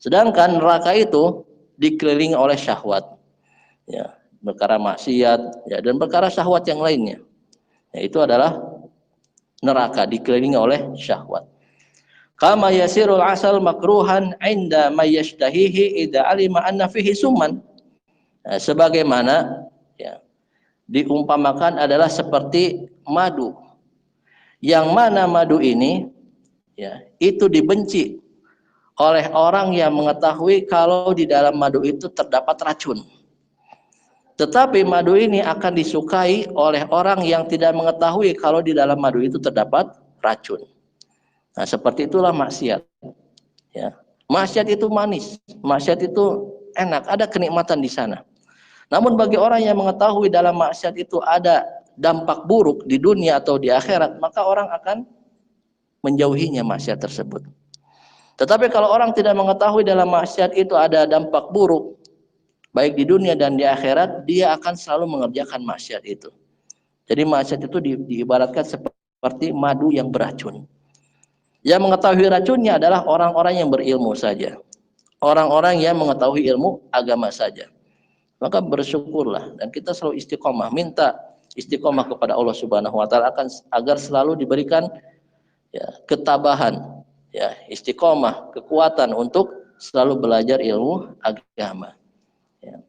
Sedangkan neraka itu dikelilingi oleh syahwat. Ya, perkara maksiat ya dan perkara syahwat yang lainnya. Ya, itu adalah neraka dikelilingi oleh syahwat. Kama yasirul asal makruhan inda may yashtahihi idza alima anna fihi summan. Sebagaimana ya, diumpamakan adalah seperti madu, yang mana madu ini ya itu dibenci oleh orang yang mengetahui kalau di dalam madu itu terdapat racun. Tetapi madu ini akan disukai oleh orang yang tidak mengetahui kalau di dalam madu itu terdapat racun. Nah, seperti itulah maksiat. Ya. Maksiat itu manis, maksiat itu enak, ada kenikmatan di sana. Namun bagi orang yang mengetahui dalam maksiat itu ada dampak buruk di dunia atau di akhirat, maka orang akan menjauhinya maksiat tersebut. Tetapi kalau orang tidak mengetahui dalam maksiat itu ada dampak buruk, baik di dunia dan di akhirat, dia akan selalu mengerjakan maksiat itu. Jadi maksiat itu diibaratkan seperti madu yang beracun. Yang mengetahui racunnya adalah orang-orang yang berilmu saja. Orang-orang yang mengetahui ilmu agama saja. Maka bersyukurlah dan kita selalu istiqomah, minta istiqomah kepada Allah Subhanahu wa taala agar selalu diberikan ya, ketabahan, ya, istiqomah, kekuatan untuk selalu belajar ilmu agama. Ya.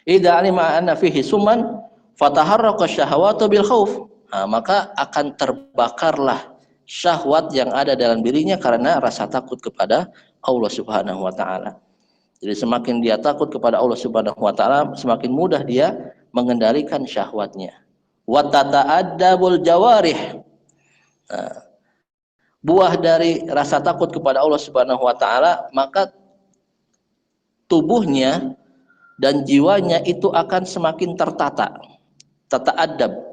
Idza alima anna fihi suman fataharraqa syahawatu bil khauf. Nah, maka akan terbakarlah syahwat yang ada dalam dirinya karena rasa takut kepada Allah Subhanahu wa taala. Jadi semakin dia takut kepada Allah Subhanahu wa taala, semakin mudah dia mengendalikan syahwatnya. Wa tata'addabul jawarih. Nah, buah dari rasa takut kepada Allah Subhanahu wa taala, maka tubuhnya dan jiwanya itu akan semakin tertata. Tata'addab.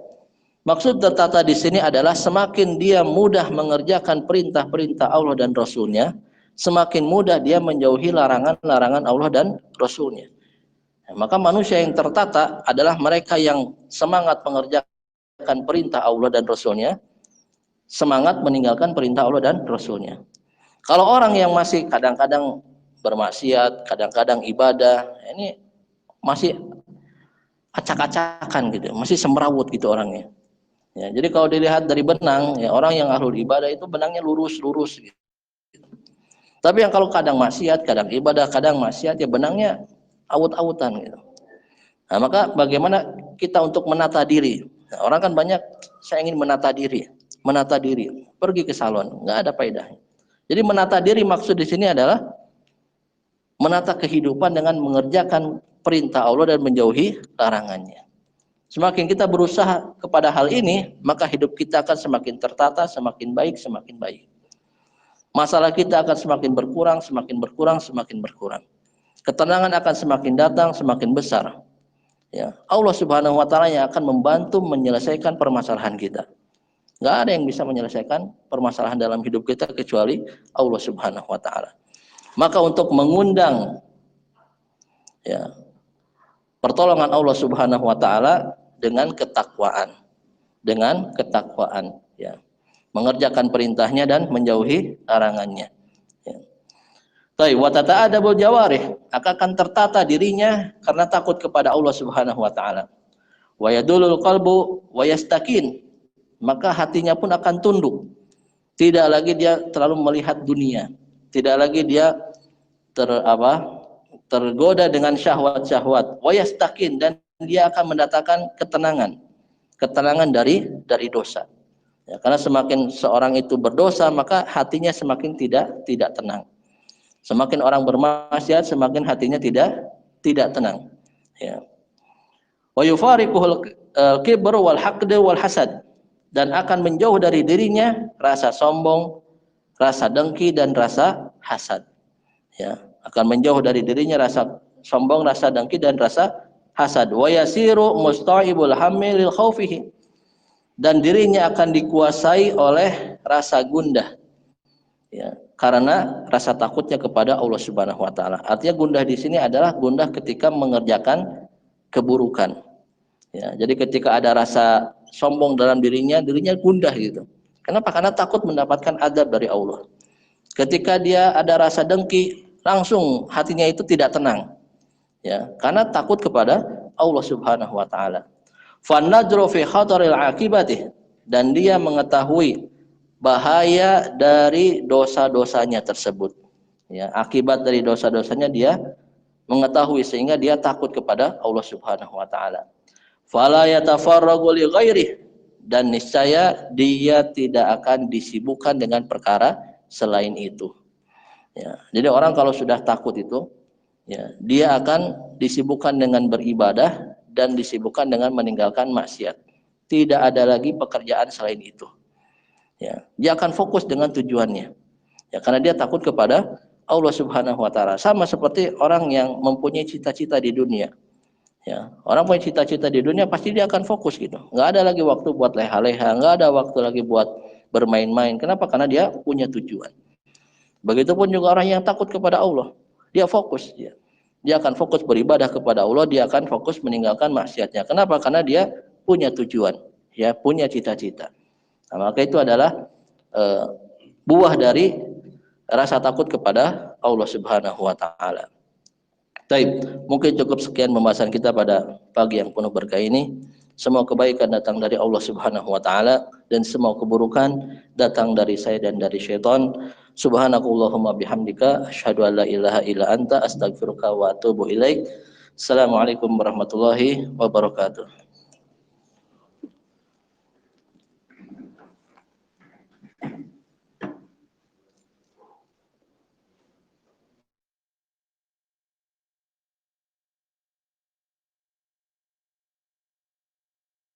Maksud tertata di sini adalah semakin dia mudah mengerjakan perintah-perintah Allah dan Rasul-Nya, semakin mudah dia menjauhi larangan-larangan Allah dan Rasul-Nya. Maka manusia yang tertata adalah mereka yang semangat mengerjakan perintah Allah dan Rasul-Nya, semangat meninggalkan perintah Allah dan Rasul-Nya. Kalau orang yang masih kadang-kadang bermaksiat, kadang-kadang ibadah, ini masih acak-acakan gitu, masih semrawut gitu orangnya. Ya, jadi kalau dilihat dari benang, ya orang yang ahlul ibadah itu benangnya lurus-lurus gitu. Tapi yang kalau kadang maksiat, kadang ibadah, kadang maksiat, ya benangnya awut-awutan gitu. Nah, maka bagaimana kita untuk menata diri? Nah, orang kan banyak, saya ingin menata diri, pergi ke salon, nggak ada faedahnya. Jadi menata diri maksud di sini adalah menata kehidupan dengan mengerjakan perintah Allah dan menjauhi larangannya. Semakin kita berusaha kepada hal ini, maka hidup kita akan semakin tertata, semakin baik, semakin baik. Masalah kita akan semakin berkurang, semakin berkurang, semakin berkurang. Ketenangan akan semakin datang, semakin besar. Ya, Allah Subhanahu wa taala yang akan membantu menyelesaikan permasalahan kita. Nggak ada yang bisa menyelesaikan permasalahan dalam hidup kita kecuali Allah Subhanahu wa taala. Maka untuk mengundang ya, pertolongan Allah Subhanahu wa taala dengan ketakwaan. Ya. Mengerjakan perintahnya dan menjauhi larangannya. Ya. Wa tata'adabul jawarih, akan tertata dirinya karena takut kepada Allah Subhanahu wa taala. Wa yadulul qalbu wa yastakin, maka hatinya pun akan tunduk. Tidak lagi dia terlalu melihat dunia, tidak lagi dia tergoda dengan syahwat-syahwat. Wa yastakin, dan dia akan mendatangkan ketenangan dari dosa. Ya, karena semakin seorang itu berdosa, maka hatinya semakin tidak tenang. Semakin orang bermaksiat, semakin hatinya tidak tenang. Ya. Wa yufariquhul kibr wal haqd wal hasad, dan akan menjauh dari dirinya rasa sombong, rasa dengki dan rasa hasad. Ya, akan menjauh dari dirinya rasa sombong, rasa dengki dan rasa hasad. Wa yasiru musta'ibul hammi lil khaufihi, dan dirinya akan dikuasai oleh rasa gundah, ya, karena rasa takutnya kepada Allah Subhanahu wa taala. Artinya gundah di sini adalah gundah ketika mengerjakan keburukan. Ya, jadi ketika ada rasa sombong dalam dirinya gundah gitu. Kenapa? Karena takut mendapatkan azab dari Allah. Ketika dia ada rasa dengki, langsung hatinya itu tidak tenang. Ya, karena takut kepada Allah Subhanahu wa taala. Fanadru fi khataril akibatih, dan dia mengetahui bahaya dari dosa-dosanya tersebut. Ya, akibat dari dosa-dosanya dia mengetahui sehingga dia takut kepada Allah Subhanahu wa taala. Fala yatafarraqu li ghairihi, dan niscaya dia tidak akan disibukkan dengan perkara selain itu. Ya, jadi orang kalau sudah takut itu, ya, dia akan disibukkan dengan beribadah dan disibukkan dengan meninggalkan maksiat. Tidak ada lagi pekerjaan selain itu. Ya, dia akan fokus dengan tujuannya. Ya, karena dia takut kepada Allah Subhanahu wa taala. Sama seperti orang yang mempunyai cita-cita di dunia. Ya, orang punya cita-cita di dunia pasti dia akan fokus gitu. Nggak ada lagi waktu buat leha-leha, nggak ada waktu lagi buat bermain-main. Kenapa? Karena dia punya tujuan. Begitupun juga orang yang takut kepada Allah, dia fokus dia. Dia akan fokus beribadah kepada Allah, dia akan fokus meninggalkan maksiatnya. Kenapa? Karena dia punya tujuan, ya, punya cita-cita. Nah, maka itu adalah buah dari rasa takut kepada Allah Subhanahu wa taala. Baik, mungkin cukup sekian pembahasan kita pada pagi yang penuh berkah ini. Semua kebaikan datang dari Allah Subhanahu wa taala dan semua keburukan datang dari saya dan dari syaitan. Subhanakallahumma bihamdika asyhadu an la ilaha illa anta astaghfiruka wa atubu ilaik. Assalamualaikum warahmatullahi wabarakatuh.